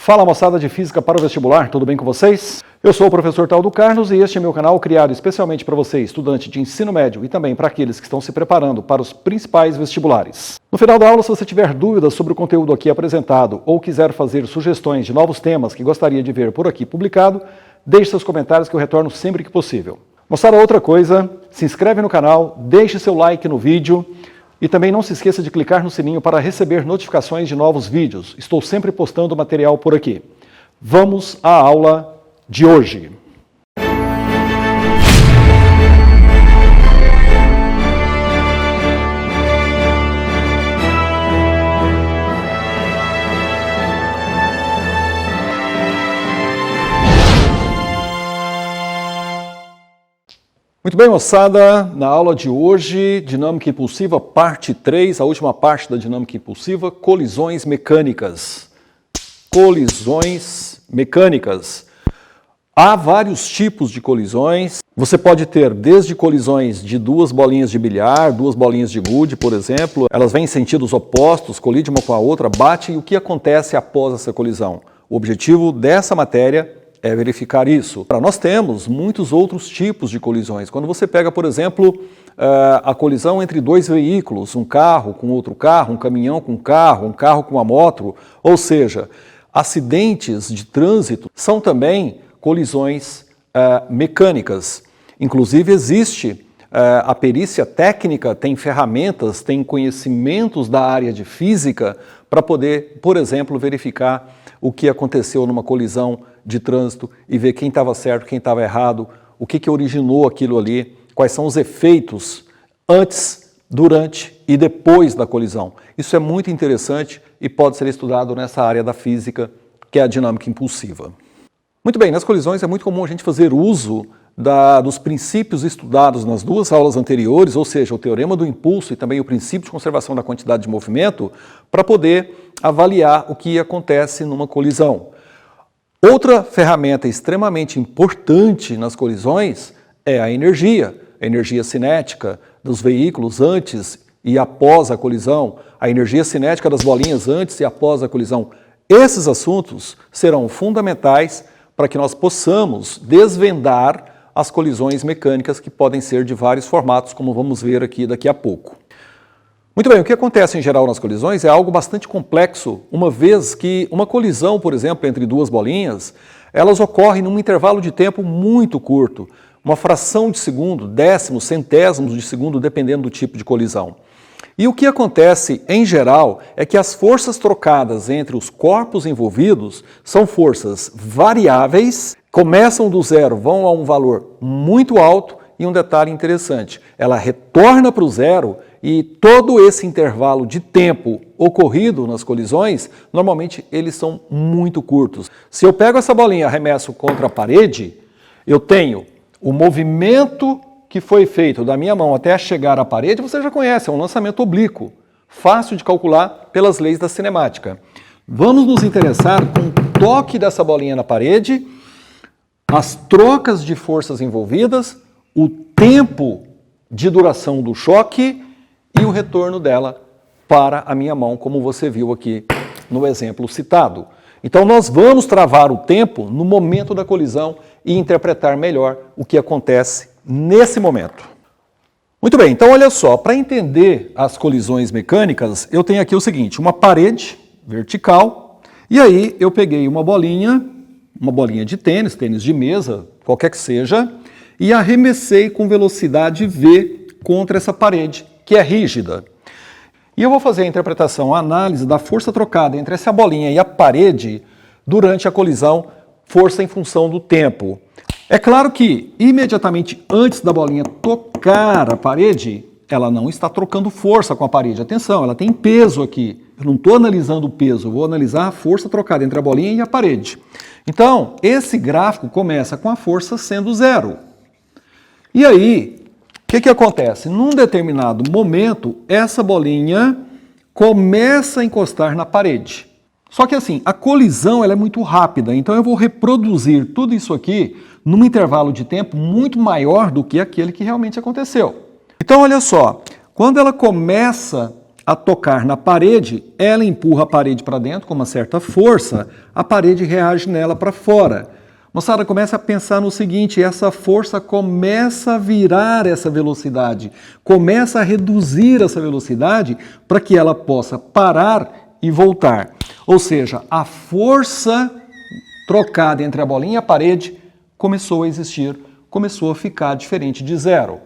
Fala moçada de Física para o Vestibular, tudo bem com vocês? Eu sou o professor Taldo Carlos e este é meu canal criado especialmente para você, estudante de ensino médio e também para aqueles que estão se preparando para os principais vestibulares. No final da aula, se você tiver dúvidas sobre o conteúdo aqui apresentado ou quiser fazer sugestões de novos temas que gostaria de ver por aqui publicado, deixe seus comentários que eu retorno sempre que possível. Moçada, outra coisa, se inscreve no canal, deixe seu like no vídeo e também não se esqueça de clicar no sininho para receber notificações de novos vídeos. Estou sempre postando material por aqui. Vamos à aula de hoje. Muito bem, moçada, na aula de hoje, dinâmica impulsiva, parte 3, a última parte da dinâmica impulsiva, colisões mecânicas. Colisões mecânicas. Há vários tipos de colisões. Você pode ter desde colisões de duas bolinhas de bilhar, duas bolinhas de gude, por exemplo. Elas vêm em sentidos opostos, colidem uma com a outra, batem, e o que acontece após essa colisão? O objetivo dessa matéria é verificar isso. Nós temos muitos outros tipos de colisões. Quando você pega, por exemplo, a colisão entre dois veículos, um carro com outro carro, um caminhão com um carro com uma moto, ou seja, acidentes de trânsito são também colisões mecânicas. Inclusive existe a perícia técnica, tem ferramentas, tem conhecimentos da área de física para poder, por exemplo, verificar o que aconteceu numa colisão de trânsito e ver quem estava certo, quem estava errado, o que originou aquilo ali, quais são os efeitos antes, durante e depois da colisão. Isso é muito interessante e pode ser estudado nessa área da física, que é a dinâmica impulsiva. Muito bem, nas colisões é muito comum a gente fazer uso dos princípios estudados nas duas aulas anteriores, ou seja, o teorema do impulso e também o princípio de conservação da quantidade de movimento, para poder avaliar o que acontece numa colisão. Outra ferramenta extremamente importante nas colisões é a energia cinética dos veículos antes e após a colisão, a energia cinética das bolinhas antes e após a colisão. Esses assuntos serão fundamentais para que nós possamos desvendar as colisões mecânicas que podem ser de vários formatos, como vamos ver aqui daqui a pouco. Muito bem, o que acontece em geral nas colisões é algo bastante complexo, uma vez que uma colisão, por exemplo, entre duas bolinhas, elas ocorrem num intervalo de tempo muito curto, uma fração de segundo, décimos, centésimos de segundo, dependendo do tipo de colisão. E o que acontece, em geral, é que as forças trocadas entre os corpos envolvidos são forças variáveis, começam do zero, vão a um valor muito alto, e um detalhe interessante, ela retorna para o zero e todo esse intervalo de tempo ocorrido nas colisões, normalmente eles são muito curtos. Se eu pego essa bolinha e arremesso contra a parede, eu tenho o movimento que foi feito da minha mão até chegar à parede, você já conhece, é um lançamento oblíquo, fácil de calcular pelas leis da cinemática. Vamos nos interessar com o toque dessa bolinha na parede, as trocas de forças envolvidas, o tempo de duração do choque e o retorno dela para a minha mão, como você viu aqui no exemplo citado. Então nós vamos travar o tempo no momento da colisão e interpretar melhor o que acontece nesse momento. Muito bem, então olha só, para entender as colisões mecânicas, eu tenho aqui o seguinte, uma parede vertical, e aí eu peguei uma bolinha de tênis de mesa, qualquer que seja, e arremessei com velocidade V contra essa parede, que é rígida. E eu vou fazer a interpretação, a análise da força trocada entre essa bolinha e a parede durante a colisão, força em função do tempo. É claro que, imediatamente antes da bolinha tocar a parede, ela não está trocando força com a parede. Atenção, ela tem peso aqui. Eu não estou analisando o peso, eu vou analisar a força trocada entre a bolinha e a parede. Então, esse gráfico começa com a força sendo zero. E aí, o que acontece? Num determinado momento, essa bolinha começa a encostar na parede. Só que assim, a colisão ela é muito rápida, então eu vou reproduzir tudo isso aqui num intervalo de tempo muito maior do que aquele que realmente aconteceu. Então olha só, quando ela começa a tocar na parede, ela empurra a parede para dentro com uma certa força, a parede reage nela para fora. Moçada, começa a pensar no seguinte, essa força começa a virar essa velocidade, começa a reduzir essa velocidade para que ela possa parar e voltar. Ou seja, a força trocada entre a bolinha e a parede começou a existir, começou a ficar diferente de zero.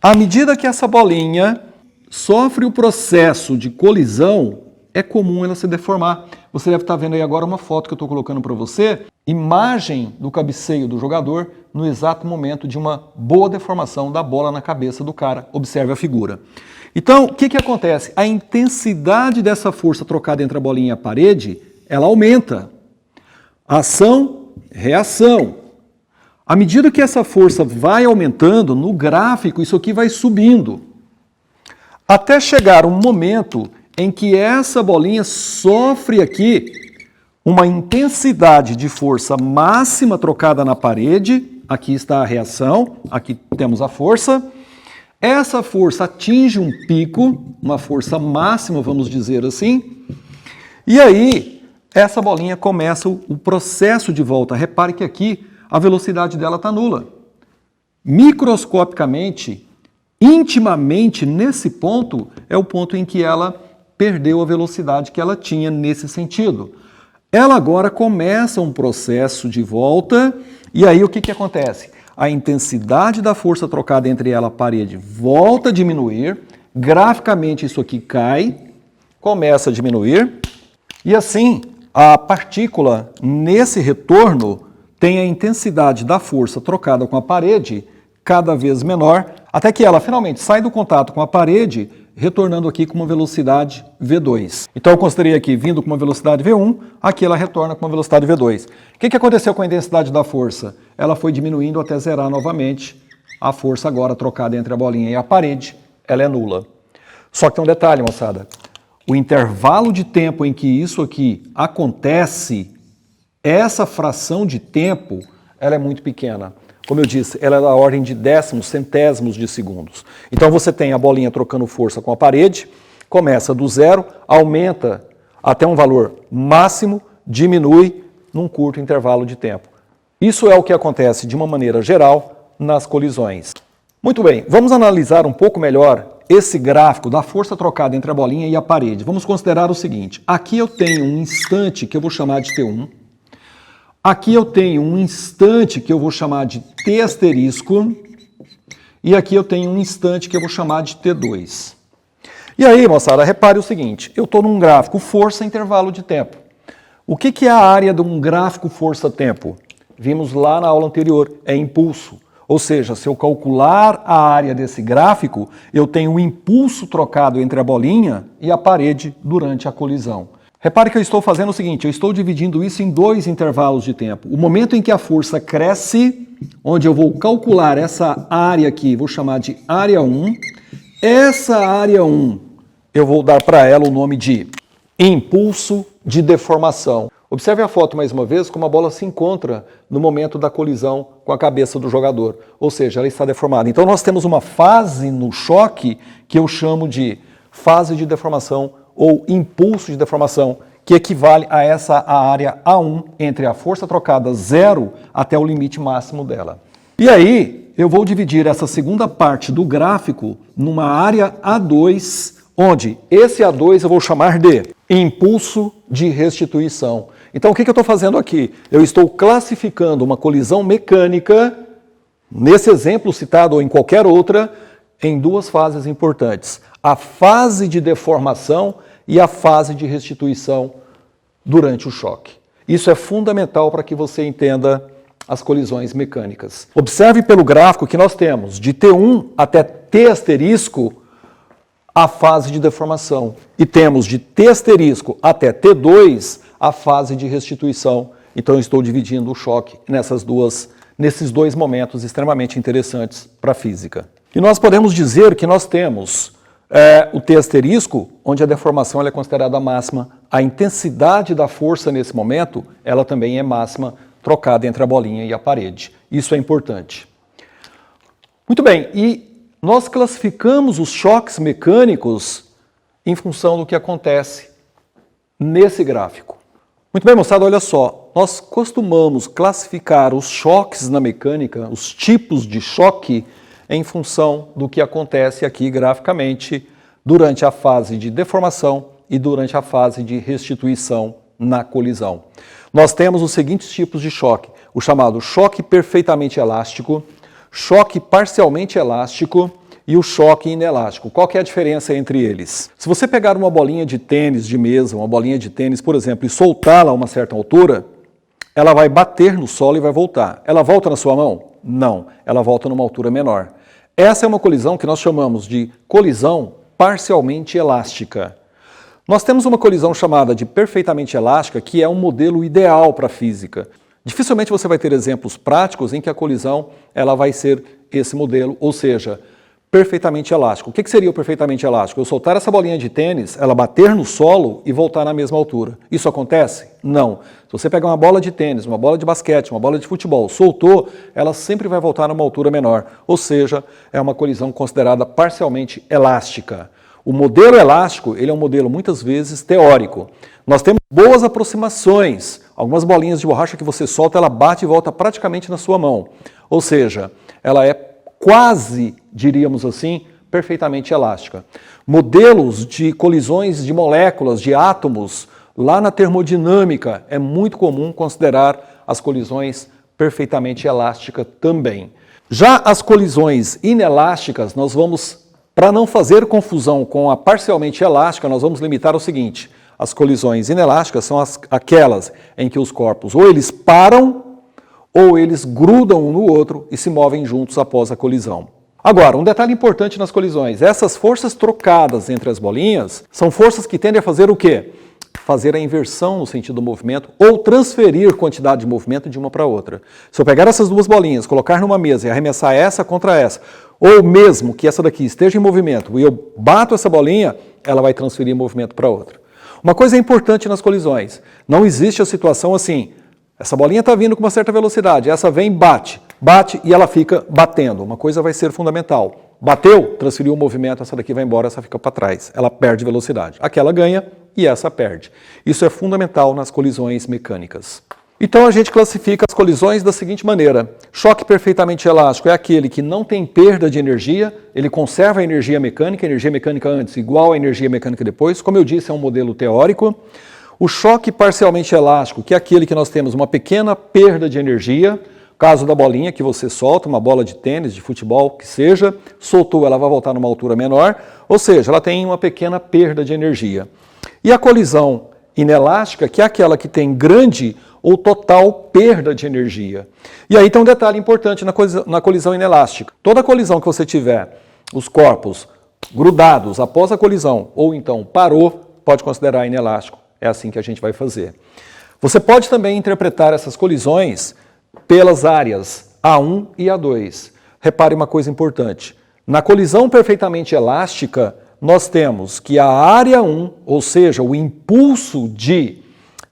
À medida que essa bolinha sofre o processo de colisão, é comum ela se deformar. Você deve estar vendo aí agora uma foto que eu estou colocando para você, imagem do cabeceio do jogador no exato momento de uma boa deformação da bola na cabeça do cara. Observe a figura. Então, o que acontece? A intensidade dessa força trocada entre a bolinha e a parede, ela aumenta. Ação, reação. À medida que essa força vai aumentando, no gráfico isso aqui vai subindo. Até chegar um momento em que essa bolinha sofre aqui uma intensidade de força máxima trocada na parede. Aqui está a reação, aqui temos a força. Essa força atinge um pico, uma força máxima, vamos dizer assim. E aí, essa bolinha começa o processo de volta. Repare que aqui a velocidade dela está nula. Microscopicamente, intimamente, nesse ponto, é o ponto em que ela perdeu a velocidade que ela tinha nesse sentido. Ela agora começa um processo de volta, e aí o que acontece? A intensidade da força trocada entre ela e a parede volta a diminuir, graficamente isso aqui cai, começa a diminuir, e assim a partícula nesse retorno tem a intensidade da força trocada com a parede cada vez menor, até que ela finalmente sai do contato com a parede, retornando aqui com uma velocidade V2. Então eu considerei aqui vindo com uma velocidade V1, aqui ela retorna com uma velocidade V2. O que aconteceu com a intensidade da força? Ela foi diminuindo até zerar novamente. A força agora trocada entre a bolinha e a parede, ela é nula. Só que tem um detalhe, moçada. O intervalo de tempo em que isso aqui acontece, essa fração de tempo, ela é muito pequena. Como eu disse, ela é da ordem de décimos, centésimos de segundos. Então você tem a bolinha trocando força com a parede, começa do zero, aumenta até um valor máximo, diminui num curto intervalo de tempo. Isso é o que acontece de uma maneira geral nas colisões. Muito bem, vamos analisar um pouco melhor esse gráfico da força trocada entre a bolinha e a parede. Vamos considerar o seguinte, aqui eu tenho um instante que eu vou chamar de T1, aqui eu tenho um instante que eu vou chamar de T asterisco e aqui eu tenho um instante que eu vou chamar de T2. E aí, moçada, repare o seguinte, eu estou num gráfico força-intervalo de tempo. O que é a área de um gráfico força-tempo? Vimos lá na aula anterior, é impulso. Ou seja, se eu calcular a área desse gráfico, eu tenho um impulso trocado entre a bolinha e a parede durante a colisão. Repare que eu estou fazendo o seguinte, eu estou dividindo isso em dois intervalos de tempo. O momento em que a força cresce, onde eu vou calcular essa área aqui, vou chamar de área 1. Essa área 1, eu vou dar para ela o nome de impulso de deformação. Observe a foto mais uma vez, como a bola se encontra no momento da colisão com a cabeça do jogador. Ou seja, ela está deformada. Então nós temos uma fase no choque que eu chamo de fase de deformação ou impulso de deformação, que equivale a essa área A1 entre a força trocada 0 até o limite máximo dela. E aí, eu vou dividir essa segunda parte do gráfico numa área A2, onde esse A2 eu vou chamar de impulso de restituição. Então, o que eu estou fazendo aqui? Eu estou classificando uma colisão mecânica, nesse exemplo citado ou em qualquer outra, em duas fases importantes. A fase de deformação e a fase de restituição durante o choque. Isso é fundamental para que você entenda as colisões mecânicas. Observe pelo gráfico que nós temos de T1 até T asterisco a fase de deformação e temos de T asterisco até T2 a fase de restituição. Então eu estou dividindo o choque nesses dois momentos extremamente interessantes para a física. E nós podemos dizer que nós temos o T asterisco, onde a deformação ela é considerada máxima. A intensidade da força nesse momento, ela também é máxima, trocada entre a bolinha e a parede. Isso é importante. Muito bem, e nós classificamos os choques mecânicos em função do que acontece nesse gráfico. Muito bem, moçada, olha só, nós costumamos classificar os choques na mecânica, os tipos de choque, em função do que acontece aqui graficamente durante a fase de deformação e durante a fase de restituição na colisão. Nós temos os seguintes tipos de choque, o chamado choque perfeitamente elástico, choque parcialmente elástico e o choque inelástico. Qual que é a diferença entre eles? Se você pegar uma bolinha de tênis de mesa, uma bolinha de tênis, por exemplo, e soltá-la a uma certa altura, ela vai bater no solo e vai voltar. Ela volta na sua mão? Não, ela volta numa altura menor. Essa é uma colisão que nós chamamos de colisão parcialmente elástica. Nós temos uma colisão chamada de perfeitamente elástica, que é um modelo ideal para a física. Dificilmente você vai ter exemplos práticos em que a colisão ela vai ser esse modelo, ou seja, perfeitamente elástico. O que seria o perfeitamente elástico? Eu soltar essa bolinha de tênis, ela bater no solo e voltar na mesma altura. Isso acontece? Não. Se você pegar uma bola de tênis, uma bola de basquete, uma bola de futebol, soltou, ela sempre vai voltar numa altura menor. Ou seja, é uma colisão considerada parcialmente elástica. O modelo elástico, ele é um modelo muitas vezes teórico. Nós temos boas aproximações. Algumas bolinhas de borracha que você solta, ela bate e volta praticamente na sua mão. Ou seja, ela é quase, diríamos assim, perfeitamente elástica. Modelos de colisões de moléculas, de átomos, lá na termodinâmica, é muito comum considerar as colisões perfeitamente elásticas também. Já as colisões inelásticas, nós vamos, para não fazer confusão com a parcialmente elástica, nós vamos limitar ao seguinte: as colisões inelásticas são aquelas em que os corpos ou eles param ou eles grudam um no outro e se movem juntos após a colisão. Agora, um detalhe importante nas colisões: essas forças trocadas entre as bolinhas são forças que tendem a fazer o quê? Fazer a inversão no sentido do movimento ou transferir quantidade de movimento de uma para outra. Se eu pegar essas duas bolinhas, colocar numa mesa e arremessar essa contra essa, ou mesmo que essa daqui esteja em movimento e eu bato essa bolinha, ela vai transferir movimento para outra. Uma coisa importante nas colisões: não existe a situação assim, essa bolinha está vindo com uma certa velocidade, essa vem e bate e ela fica batendo. Uma coisa vai ser fundamental: bateu, transferiu o movimento, essa daqui vai embora, essa fica para trás. Ela perde velocidade. Aquela ganha e essa perde. Isso é fundamental nas colisões mecânicas. Então a gente classifica as colisões da seguinte maneira: choque perfeitamente elástico é aquele que não tem perda de energia, ele conserva a energia mecânica antes igual à energia mecânica depois. Como eu disse, é um modelo teórico. O choque parcialmente elástico, que é aquele que nós temos uma pequena perda de energia, caso da bolinha que você solta, uma bola de tênis, de futebol, que seja, soltou, ela vai voltar numa altura menor, ou seja, ela tem uma pequena perda de energia. E a colisão inelástica, que é aquela que tem grande ou total perda de energia. E aí tem um detalhe importante na colisão inelástica: toda colisão que você tiver os corpos grudados após a colisão, ou então parou, pode considerar inelástico. É assim que a gente vai fazer. Você pode também interpretar essas colisões pelas áreas A1 e A2. Repare uma coisa importante: na colisão perfeitamente elástica, nós temos que a área 1, ou seja, o impulso de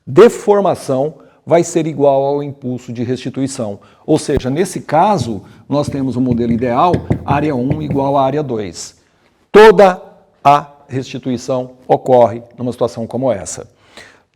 deformação, vai ser igual ao impulso de restituição. Ou seja, nesse caso, nós temos o modelo ideal, área 1 igual à área 2. Toda a restituição ocorre numa situação como essa.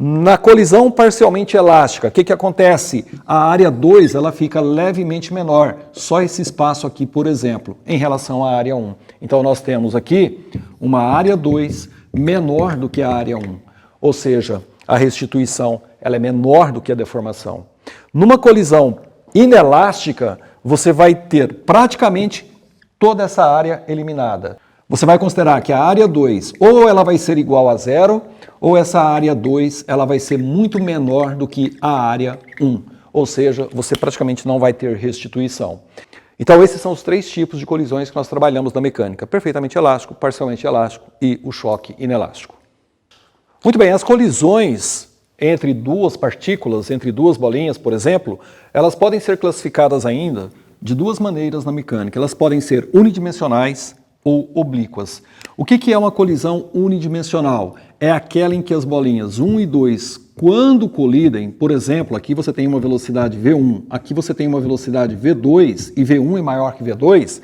Na colisão parcialmente elástica, o que acontece? A área 2 ela fica levemente menor, só esse espaço aqui, por exemplo, em relação à área 1. Então nós temos aqui uma área 2 menor do que a área 1, ou seja, a restituição ela é menor do que a deformação. Numa colisão inelástica, você vai ter praticamente toda essa área eliminada. Você vai considerar que a área 2 ou ela vai ser igual a zero, ou essa área 2 ela vai ser muito menor do que a área 1. Ou seja, você praticamente não vai ter restituição. Então esses são os três tipos de colisões que nós trabalhamos na mecânica: perfeitamente elástico, parcialmente elástico e o choque inelástico. Muito bem, as colisões entre duas partículas, entre duas bolinhas, por exemplo, elas podem ser classificadas ainda de duas maneiras na mecânica. Elas podem ser unidimensionais ou oblíquas. O que é uma colisão unidimensional? É aquela em que as bolinhas 1 e 2, quando colidem, por exemplo, aqui você tem uma velocidade V1, aqui você tem uma velocidade V2 e V1 é maior que V2,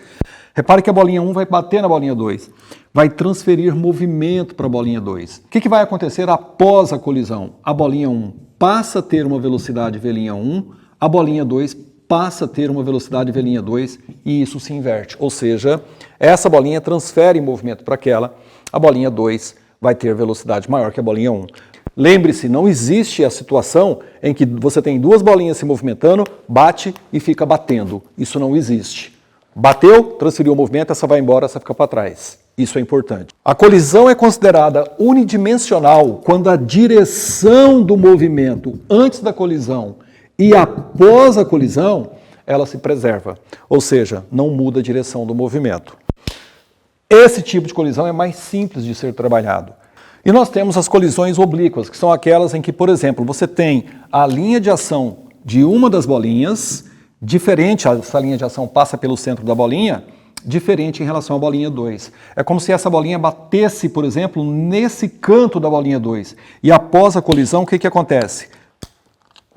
Repare que a bolinha 1 vai bater na bolinha 2, vai transferir movimento para a bolinha 2. O que vai acontecer após a colisão? A bolinha 1 passa a ter uma velocidade v' 1, a bolinha 2 passa a ter uma velocidade v' 2 e isso se inverte. Ou seja, essa bolinha transfere movimento para aquela, a bolinha 2 vai ter velocidade maior que a bolinha 1. Lembre-se, não existe a situação em que você tem duas bolinhas se movimentando, bate e fica batendo. Isso não existe. Bateu, transferiu o movimento, essa vai embora, essa fica para trás. Isso é importante. A colisão é considerada unidimensional quando a direção do movimento antes da colisão e após a colisão, ela se preserva. Ou seja, não muda a direção do movimento. Esse tipo de colisão é mais simples de ser trabalhado. E nós temos as colisões oblíquas, que são aquelas em que, por exemplo, você tem a linha de ação de uma das bolinhas, diferente, essa linha de ação passa pelo centro da bolinha, diferente em relação à bolinha 2. É como se essa bolinha batesse, por exemplo, nesse canto da bolinha 2. E após a colisão, o que acontece?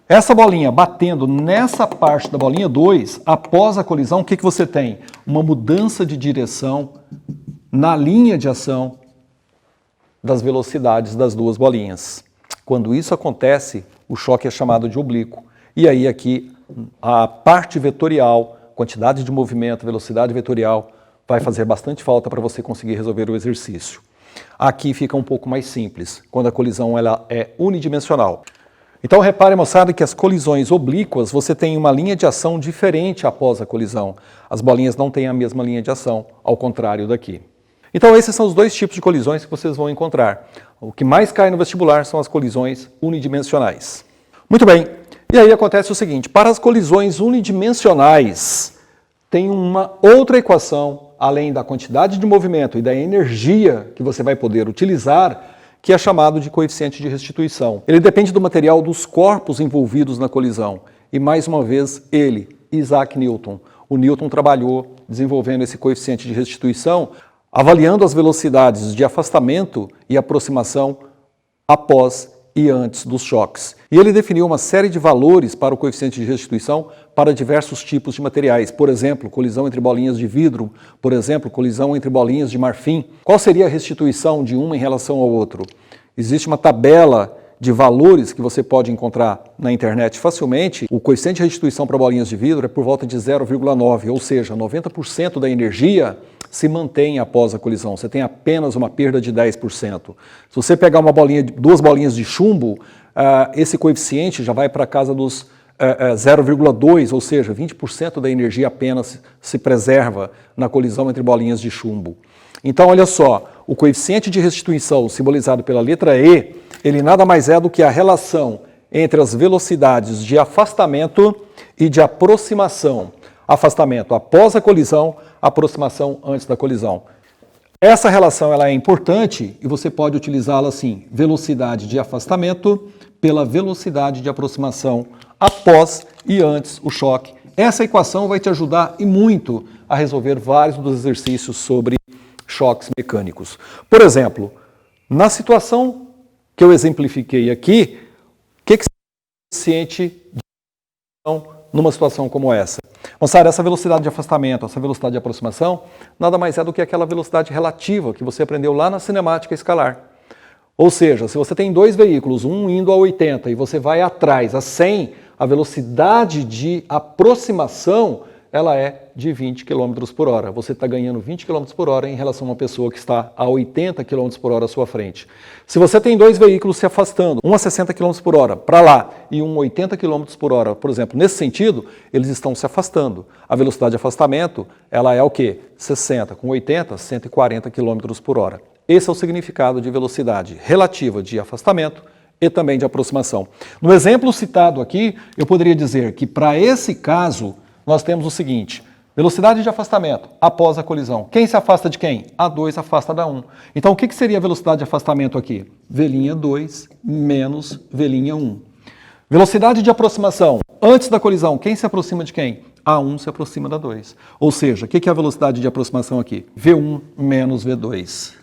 Essa bolinha batendo nessa parte da bolinha 2, após a colisão, o que você tem? Uma mudança de direção na linha de ação das velocidades das duas bolinhas. Quando isso acontece, o choque é chamado de oblíquo. E aí aqui a parte vetorial, quantidade de movimento, velocidade vetorial, vai fazer bastante falta para você conseguir resolver o exercício. Aqui fica um pouco mais simples, quando a colisão ela é unidimensional. Então repare, moçada, que as colisões oblíquas, você tem uma linha de ação diferente após a colisão. As bolinhas não têm a mesma linha de ação, ao contrário daqui. Então esses são os dois tipos de colisões que vocês vão encontrar. O que mais cai no vestibular são as colisões unidimensionais. Muito bem, e aí acontece o seguinte, para as colisões unidimensionais, tem uma outra equação, além da quantidade de movimento e da energia que você vai poder utilizar, que é chamado de coeficiente de restituição. Ele depende do material dos corpos envolvidos na colisão. E mais uma vez, ele, Isaac Newton. O Newton trabalhou desenvolvendo esse coeficiente de restituição, avaliando as velocidades de afastamento e aproximação após e antes dos choques. E ele definiu uma série de valores para o coeficiente de restituição para diversos tipos de materiais. Por exemplo, colisão entre bolinhas de vidro, por exemplo, colisão entre bolinhas de marfim. Qual seria a restituição de uma em relação ao outro? Existe uma tabela de valores que você pode encontrar na internet facilmente. O coeficiente de restituição para bolinhas de vidro é por volta de 0,9, ou seja, 90% da energia se mantém após a colisão. Você tem apenas uma perda de 10%. Se você pegar duas bolinhas de chumbo, esse coeficiente já vai para casa dos 0,2, ou seja, 20% da energia apenas se preserva na colisão entre bolinhas de chumbo. Então, olha só, o coeficiente de restituição simbolizado pela letra E, ele nada mais é do que a relação entre as velocidades de afastamento e de aproximação. Afastamento após a colisão, aproximação antes da colisão. Essa relação ela é importante e você pode utilizá-la assim, velocidade de afastamento pela velocidade de aproximação após e antes o choque. Essa equação vai te ajudar e muito a resolver vários dos exercícios sobre choques mecânicos. Por exemplo, na situação que eu exemplifiquei aqui, o que seria o coeficiente de aproximação numa situação como essa? Moçada, essa velocidade de afastamento, essa velocidade de aproximação, nada mais é do que aquela velocidade relativa que você aprendeu lá na cinemática escalar. Ou seja, se você tem dois veículos, um indo a 80 e você vai atrás a 100, a velocidade de aproximação ela é de 20 km por hora. Você está ganhando 20 km por hora em relação a uma pessoa que está a 80 km por hora à sua frente. Se você tem dois veículos se afastando, um a 60 km por hora para lá e um a 80 km por hora, por exemplo, nesse sentido, eles estão se afastando. A velocidade de afastamento ela é o quê? 60, com 80, 140 km por hora. Esse é o significado de velocidade relativa de afastamento e também de aproximação. No exemplo citado aqui, eu poderia dizer que para esse caso, nós temos o seguinte, velocidade de afastamento após a colisão. Quem se afasta de quem? A2 afasta da 1. Então, o que seria a velocidade de afastamento aqui? V'2 menos V'1. Velocidade de aproximação. Antes da colisão, quem se aproxima de quem? A1 se aproxima da 2. Ou seja, o que é a velocidade de aproximação aqui? V1 menos V2.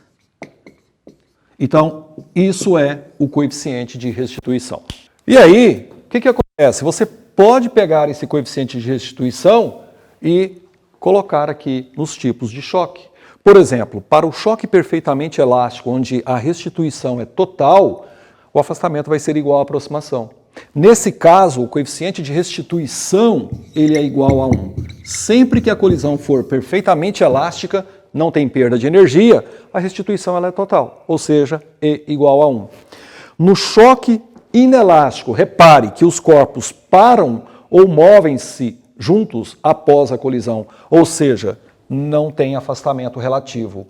Então, isso é o coeficiente de restituição. E aí, o que acontece? Você pode pegar esse coeficiente de restituição e colocar aqui nos tipos de choque. Por exemplo, para o choque perfeitamente elástico, onde a restituição é total, o afastamento vai ser igual à aproximação. Nesse caso, o coeficiente de restituição ele é igual a 1. Sempre que a colisão for perfeitamente elástica, não tem perda de energia, a restituição ela é total, ou seja, E igual a 1. No choque inelástico, repare que os corpos param ou movem-se juntos após a colisão, ou seja, não tem afastamento relativo.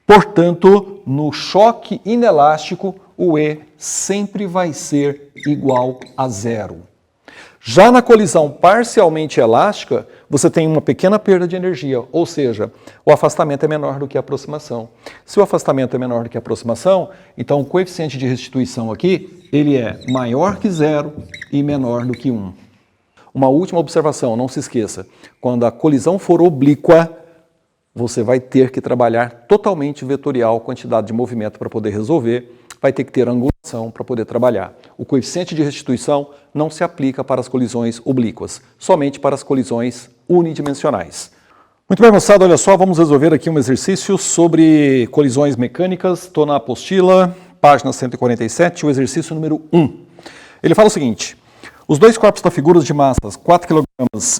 Portanto, no choque inelástico, o E sempre vai ser igual a 0. Já na colisão parcialmente elástica, você tem uma pequena perda de energia, ou seja, o afastamento é menor do que a aproximação. Se o afastamento é menor do que a aproximação, então o coeficiente de restituição aqui, ele é maior que 0 e menor do que 1. Uma última observação, não se esqueça, quando a colisão for oblíqua, você vai ter que trabalhar totalmente vetorial a quantidade de movimento para poder resolver, vai ter que ter angulação para poder trabalhar. O coeficiente de restituição não se aplica para as colisões oblíquas, somente para as colisões unidimensionais. Muito bem, moçada, olha só, vamos resolver aqui um exercício sobre colisões mecânicas. Estou na apostila, página 147, o exercício número 1. Ele fala o seguinte: os dois corpos da figura de massas 4 kg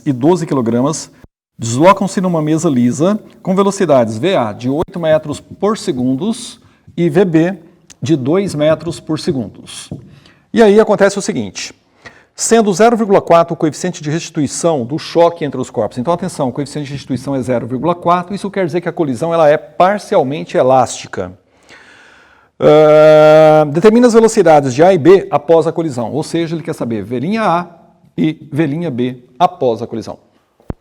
e 12 kg deslocam-se numa mesa lisa com velocidades VA de 8 metros por segundo e VB de 2 metros por segundo. E aí acontece o seguinte, sendo 0,4 o coeficiente de restituição do choque entre os corpos. Então, atenção, o coeficiente de restituição é 0,4, isso quer dizer que a colisão ela é parcialmente elástica. Determina as velocidades de A e B após a colisão, ou seja, ele quer saber V''A e V''B após a colisão.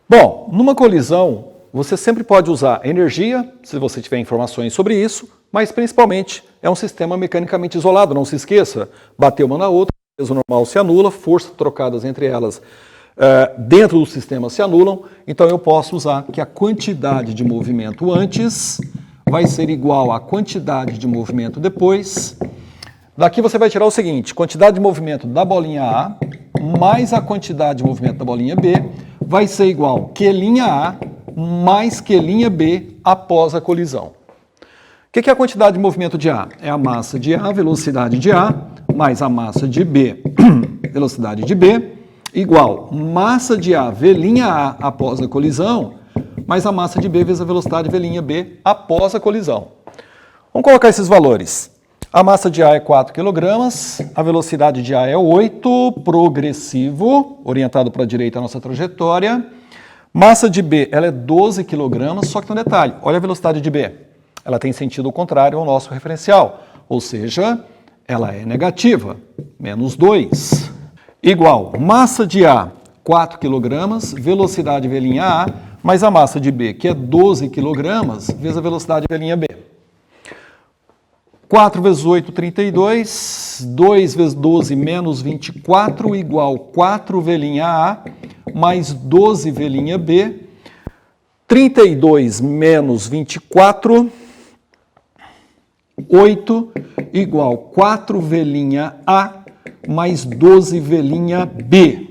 Bom, numa colisão, você sempre pode usar energia, se você tiver informações sobre isso, mas principalmente é um sistema mecanicamente isolado, não se esqueça, bateu uma na outra, o peso normal se anula, forças trocadas entre elas dentro do sistema se anulam, então eu posso usar que a quantidade de movimento antes vai ser igual à quantidade de movimento depois. Daqui você vai tirar o seguinte, quantidade de movimento da bolinha A mais a quantidade de movimento da bolinha B vai ser igual Q''A mais Q''B após a colisão. O que é a quantidade de movimento de A? É a massa de A, velocidade de A, mais a massa de B, velocidade de B, igual massa de A, V''A após a colisão, mais a massa de B vezes a velocidade V''B após a colisão. Vamos colocar esses valores. A massa de A é 4 kg, a velocidade de A é 8, progressivo, orientado para a direita a nossa trajetória. Massa de B, ela é 12 kg, só que tem um detalhe, olha a velocidade de B. Ela tem sentido contrário ao nosso referencial, ou seja, ela é negativa, menos 2. Igual, massa de A, 4 kg, velocidade V''A, mais a massa de B, que é 12 kg, vezes a velocidade V''B. 4 vezes 8, 32, 2 vezes 12 menos 24, igual 4 V''A, mais 12 V''B, 32 menos 24, 8, igual 4 V''A, mais 12 V''B.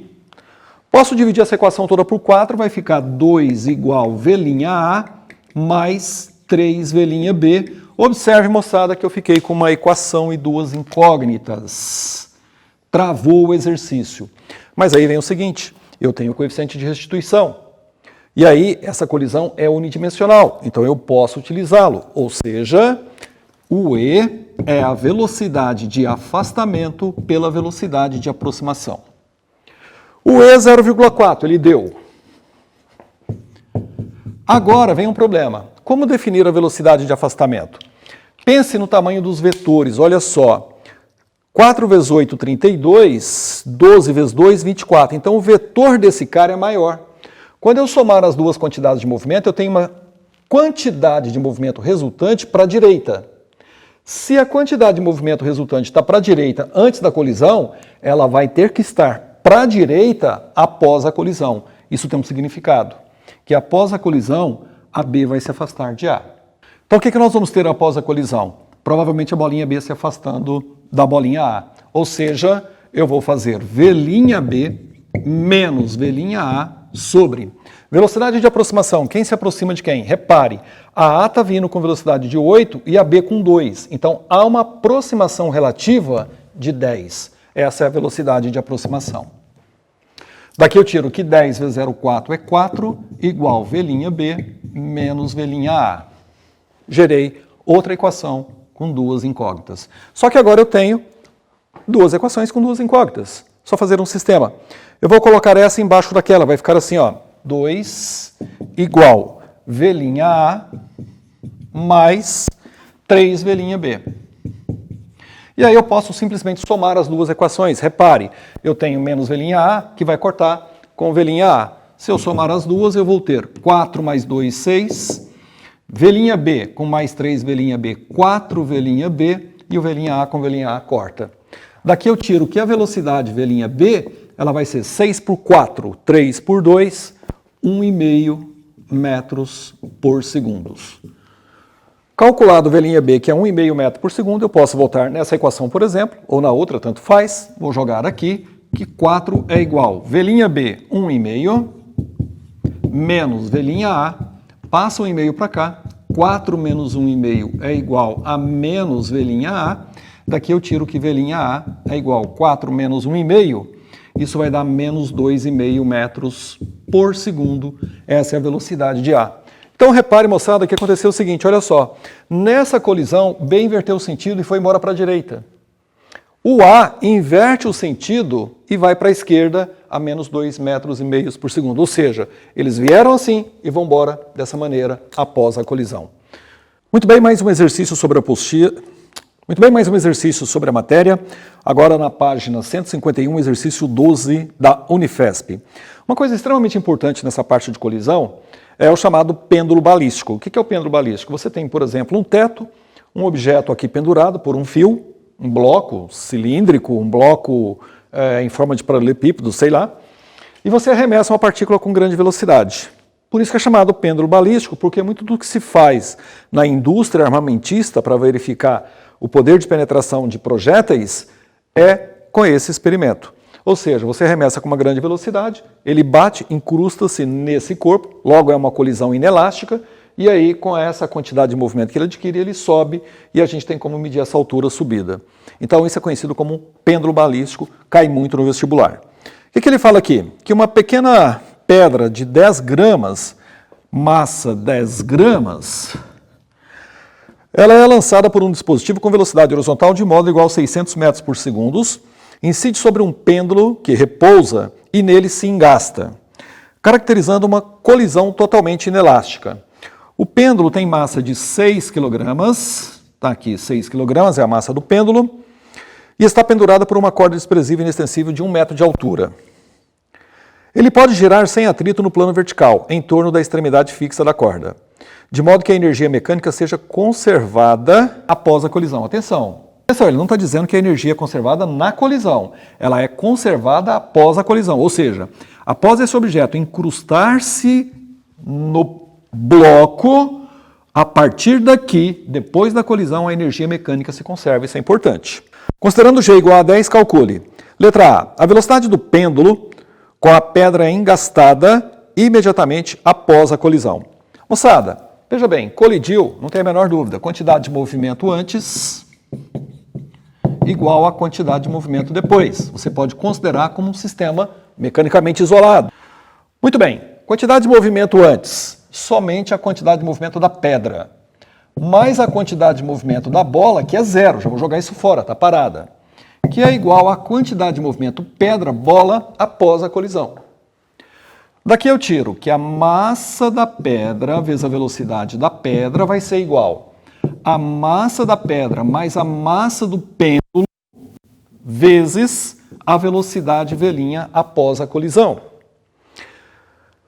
Posso dividir essa equação toda por 4, vai ficar 2 igual V''A, mais 3 V''B. Observe, moçada, que eu fiquei com uma equação e duas incógnitas. Travou o exercício. Mas aí vem o seguinte, eu tenho o coeficiente de restituição. E aí, essa colisão é unidimensional, então eu posso utilizá-lo. Ou seja, o E é a velocidade de afastamento pela velocidade de aproximação. O E é 0,4, ele deu. Agora vem um problema. Como definir a velocidade de afastamento? Pense no tamanho dos vetores, olha só. 4 vezes 8, 32, 12 vezes 2, 24. Então o vetor desse cara é maior. Quando eu somar as duas quantidades de movimento, eu tenho uma quantidade de movimento resultante para a direita. Se a quantidade de movimento resultante está para a direita antes da colisão, ela vai ter que estar para a direita após a colisão. Isso tem um significado, que após a colisão, a B vai se afastar de A. Então, o que nós vamos ter após a colisão? Provavelmente a bolinha B se afastando da bolinha A. Ou seja, eu vou fazer V''B menos V''A sobre velocidade de aproximação. Quem se aproxima de quem? Repare, a A está vindo com velocidade de 8 e a B com 2. Então, há uma aproximação relativa de 10. Essa é a velocidade de aproximação. Daqui eu tiro que 10 vezes 0,4 é 4, igual V'B menos V'A. Gerei outra equação com duas incógnitas. Só que agora eu tenho duas equações com duas incógnitas. Só fazer um sistema. Eu vou colocar essa embaixo daquela, vai ficar assim, ó. 2 igual V'A mais 3 V'B. E aí eu posso simplesmente somar as duas equações. Repare, eu tenho menos V'A que vai cortar com V'A. Se eu somar as duas, eu vou ter 4 mais 2, 6. V'B com mais 3 V'B, 4 V'B. E o V'A com V'A corta. Daqui eu tiro que a velocidade V'B, ela vai ser 6 por 4, 3 por 2, 1,5 metros por segundo. Calculado o V'B, que é 1,5 metro por segundo, eu posso voltar nessa equação, por exemplo, ou na outra, tanto faz. Vou jogar aqui, que 4 é igual V'B, 1,5, menos V'A, passa 1,5 para cá, 4 menos 1,5 é igual a menos V'A. Daqui eu tiro que V'A é igual a 4 menos 1,5, isso vai dar menos 2,5 metros por segundo. Essa é a velocidade de A. Então repare, moçada, que aconteceu o seguinte, olha só. Nessa colisão, B inverteu o sentido e foi embora para a direita. O A inverte o sentido e vai para a esquerda a menos 2,5 metros por segundo. Ou seja, eles vieram assim e vão embora dessa maneira após a colisão. Muito bem, mais um exercício sobre a apostila. Muito bem, mais um exercício sobre a matéria, agora na página 151, exercício 12 da Unifesp. Uma coisa extremamente importante nessa parte de colisão é o chamado pêndulo balístico. O que é o pêndulo balístico? Você tem, por exemplo, um teto, um objeto aqui pendurado por um fio, um bloco cilíndrico, um bloco em forma de paralelepípedo, sei lá, e você arremessa uma partícula com grande velocidade. Por isso que é chamado pêndulo balístico, porque muito do que se faz na indústria armamentista para verificar o poder de penetração de projéteis é com esse experimento. Ou seja, você arremessa com uma grande velocidade, ele bate, incrusta-se nesse corpo, logo é uma colisão inelástica, e aí com essa quantidade de movimento que ele adquire, ele sobe e a gente tem como medir essa altura subida. Então isso é conhecido como pêndulo balístico, cai muito no vestibular. O que ele fala aqui? Que uma pequena pedra de 10 gramas, massa 10 gramas, ela é lançada por um dispositivo com velocidade horizontal de modo igual a 600 metros por segundo, incide sobre um pêndulo que repousa e nele se engasta, caracterizando uma colisão totalmente inelástica. O pêndulo tem massa de 6 kg, está aqui 6 kg é a massa do pêndulo, e está pendurada por uma corda expressiva inextensível de 1 metro de altura. Ele pode girar sem atrito no plano vertical, em torno da extremidade fixa da corda, de modo que a energia mecânica seja conservada após a colisão. Atenção, ele não está dizendo que a energia é conservada na colisão, ela é conservada após a colisão, ou seja, após esse objeto incrustar-se no bloco, a partir daqui, depois da colisão, a energia mecânica se conserva, isso é importante. Considerando G igual a 10, calcule. Letra A velocidade do pêndulo com a pedra engastada imediatamente após a colisão. Moçada, veja bem, colidiu, não tem a menor dúvida, quantidade de movimento antes igual a quantidade de movimento depois. Você pode considerar como um sistema mecanicamente isolado. Muito bem, quantidade de movimento antes, somente a quantidade de movimento da pedra, mais a quantidade de movimento da bola, que é zero, já vou jogar isso fora, está parada, que é igual à quantidade de movimento pedra-bola após a colisão. Daqui eu tiro que a massa da pedra vezes a velocidade da pedra vai ser igual a massa da pedra mais a massa do pêndulo vezes a velocidade V'A após a colisão.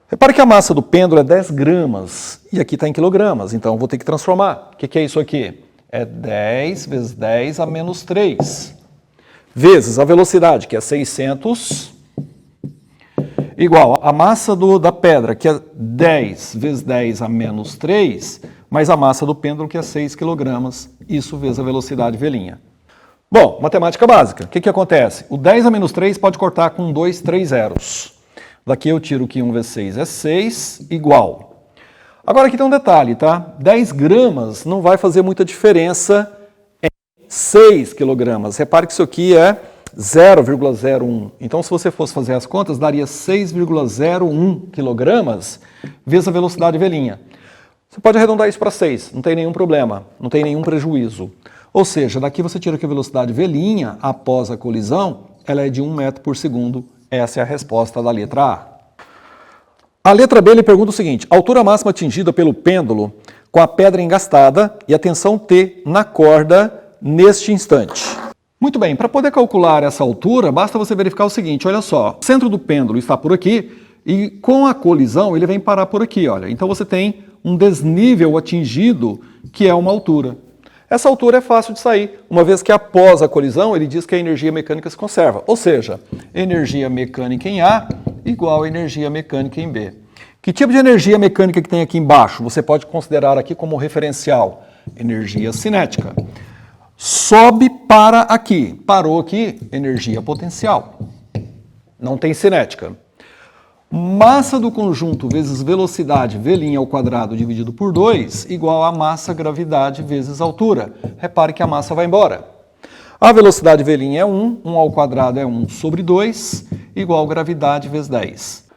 Repare que a massa do pêndulo é 10 gramas e aqui está em quilogramas, então vou ter que transformar. O que é isso aqui? É 10 vezes 10 a menos 3, vezes a velocidade, que é 600, igual a massa da pedra, que é 10 vezes 10 a menos 3, mais a massa do pêndulo, que é 6 kg, isso vezes a velocidade V'A. Bom, matemática básica. O que acontece? O 10 a menos 3 pode cortar com 2, 3 zeros. Daqui eu tiro que 1 vezes 6 é 6, igual. Agora aqui tem um detalhe, tá? 10 gramas não vai fazer muita diferença em 6 quilogramas. Repare que isso aqui é 0,01. Então, se você fosse fazer as contas, daria 6,01 quilogramas vezes a velocidade velhinha. Você pode arredondar isso para 6, não tem nenhum problema, não tem nenhum prejuízo. Ou seja, daqui você tira que a velocidade velhinha, após a colisão, ela é de 1 metro por segundo. Essa é a resposta da letra A. A letra B ele pergunta o seguinte: a altura máxima atingida pelo pêndulo com a pedra engastada e a tensão T na corda neste instante. Muito bem, para poder calcular essa altura, basta você verificar o seguinte, olha só, o centro do pêndulo está por aqui e com a colisão ele vem parar por aqui, olha. Então você tem um desnível atingido que é uma altura. Essa altura é fácil de sair, uma vez que após a colisão ele diz que a energia mecânica se conserva, ou seja, energia mecânica em A igual a energia mecânica em B. Que tipo de energia mecânica que tem aqui embaixo? Você pode considerar aqui como referencial energia cinética. Sobe para aqui, parou aqui, energia potencial. Não tem cinética. Massa do conjunto vezes velocidade, V' ao quadrado dividido por 2, igual a massa gravidade vezes altura. Repare que a massa vai embora. A velocidade V' é 1, 1 ao quadrado é 1 sobre 2, igual a gravidade vezes 10.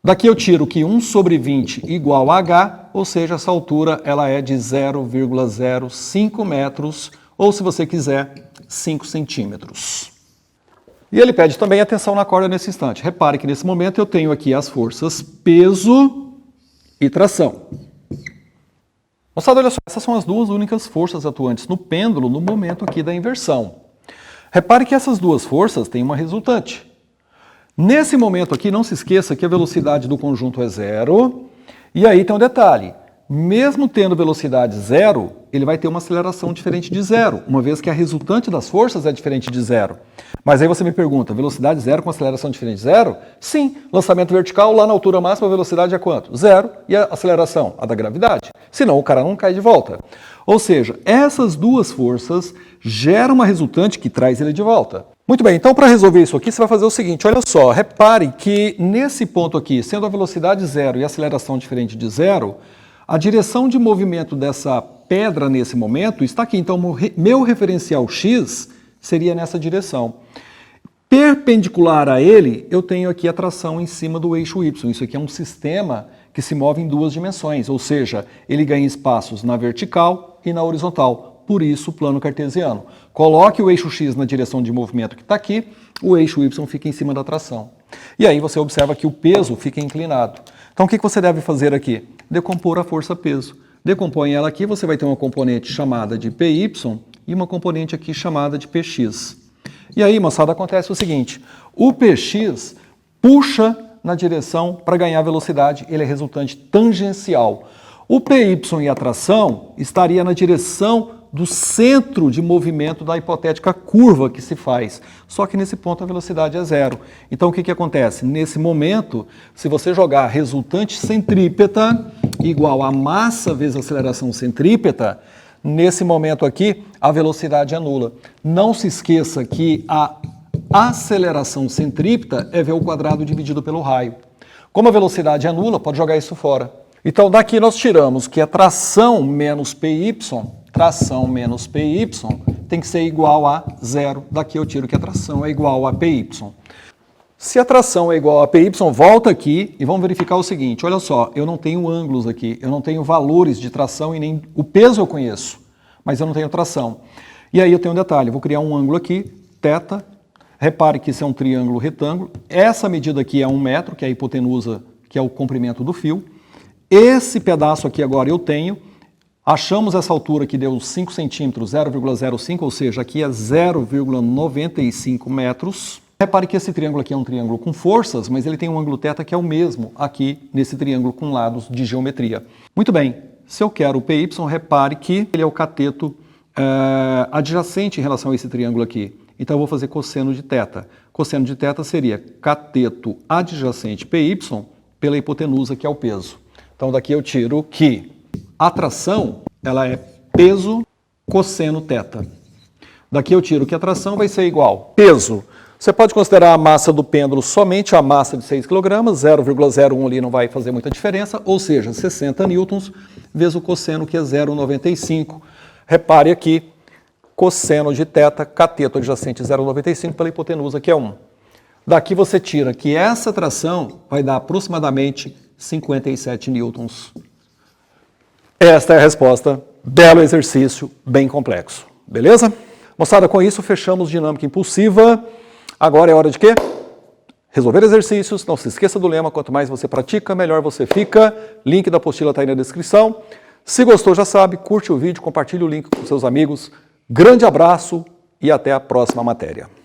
Daqui eu tiro que 1 sobre 20 igual a h, ou seja, essa altura ela é de 0,05 metros, ou se você quiser, 5 centímetros. E ele pede também atenção na corda nesse instante. Repare que nesse momento eu tenho aqui as forças peso e tração. Moçada, olha só, essas são as duas únicas forças atuantes no pêndulo no momento aqui da inversão. Repare que essas duas forças têm uma resultante. Nesse momento aqui, não se esqueça que a velocidade do conjunto é 0, e aí tem um detalhe. Mesmo tendo velocidade 0, ele vai ter uma aceleração diferente de 0, uma vez que a resultante das forças é diferente de 0. Mas aí você me pergunta, velocidade 0 com aceleração diferente de 0? Sim, lançamento vertical, lá na altura máxima a velocidade é quanto? 0, e a aceleração? A da gravidade. Senão o cara não cai de volta. Ou seja, essas duas forças geram uma resultante que traz ele de volta. Muito bem, então para resolver isso aqui você vai fazer o seguinte, olha só, repare que nesse ponto aqui, sendo a velocidade 0 e a aceleração diferente de 0, a direção de movimento dessa pedra nesse momento está aqui. Então, meu referencial x seria nessa direção. Perpendicular a ele, eu tenho aqui a tração em cima do eixo y. Isso aqui é um sistema que se move em duas dimensões, ou seja, ele ganha espaços na vertical e na horizontal. Por isso, plano cartesiano. Coloque o eixo x na direção de movimento que está aqui, o eixo y fica em cima da tração. E aí você observa que o peso fica inclinado. Então, o que você deve fazer aqui? Decompor a força-peso. Decompõe ela aqui, você vai ter uma componente chamada de PY e uma componente aqui chamada de PX. E aí, moçada, acontece o seguinte, o PX puxa na direção para ganhar velocidade, ele é resultante tangencial. O PY e a tração estaria na direção do centro de movimento da hipotética curva que se faz. Só que nesse ponto a velocidade é 0. Então o que acontece? Nesse momento, se você jogar resultante centrípeta igual a massa vezes aceleração centrípeta, nesse momento aqui a velocidade é nula. Não se esqueça que a aceleração centrípeta é v ao quadrado dividido pelo raio. Como a velocidade é nula, pode jogar isso fora. Então daqui nós tiramos que a tração menos PY tem que ser igual a 0. Daqui eu tiro que a tração é igual a PY. Se a tração é igual a PY, volta aqui e vamos verificar o seguinte. Olha só, eu não tenho ângulos aqui, eu não tenho valores de tração e nem o peso eu conheço, mas eu não tenho tração. E aí eu tenho um detalhe, eu vou criar um ângulo aqui, θ. Repare que isso é um triângulo retângulo. Essa medida aqui é 1 metro, que é a hipotenusa, que é o comprimento do fio. Esse pedaço aqui agora eu tenho. Achamos essa altura que deu 5 centímetros, 0,05, ou seja, aqui é 0,95 metros. Repare que esse triângulo aqui é um triângulo com forças, mas ele tem um ângulo θ que é o mesmo aqui nesse triângulo com lados de geometria. Muito bem, se eu quero o PY, repare que ele é o cateto adjacente em relação a esse triângulo aqui. Então eu vou fazer cosseno de θ. Cosseno de θ seria cateto adjacente PY pela hipotenusa, que é o peso. Então daqui eu tiro que a tração ela é peso cosseno θ. Daqui eu tiro que a tração vai ser igual peso Você pode considerar a massa do pêndulo somente a massa de 6 kg, 0,01 ali não vai fazer muita diferença, ou seja, 60 newtons vezes o cosseno, que é 0,95. Repare aqui, cosseno de θ, cateto adjacente 0,95 pela hipotenusa, que é 1. Daqui você tira que essa tração vai dar aproximadamente 57 newtons. Esta é a resposta. Belo exercício, bem complexo. Beleza? Moçada, com isso fechamos dinâmica impulsiva. Agora é hora de quê? Resolver exercícios. Não se esqueça do lema, quanto mais você pratica, melhor você fica. Link da apostila está aí na descrição. Se gostou, já sabe, curte o vídeo, compartilhe o link com seus amigos. Grande abraço e até a próxima matéria.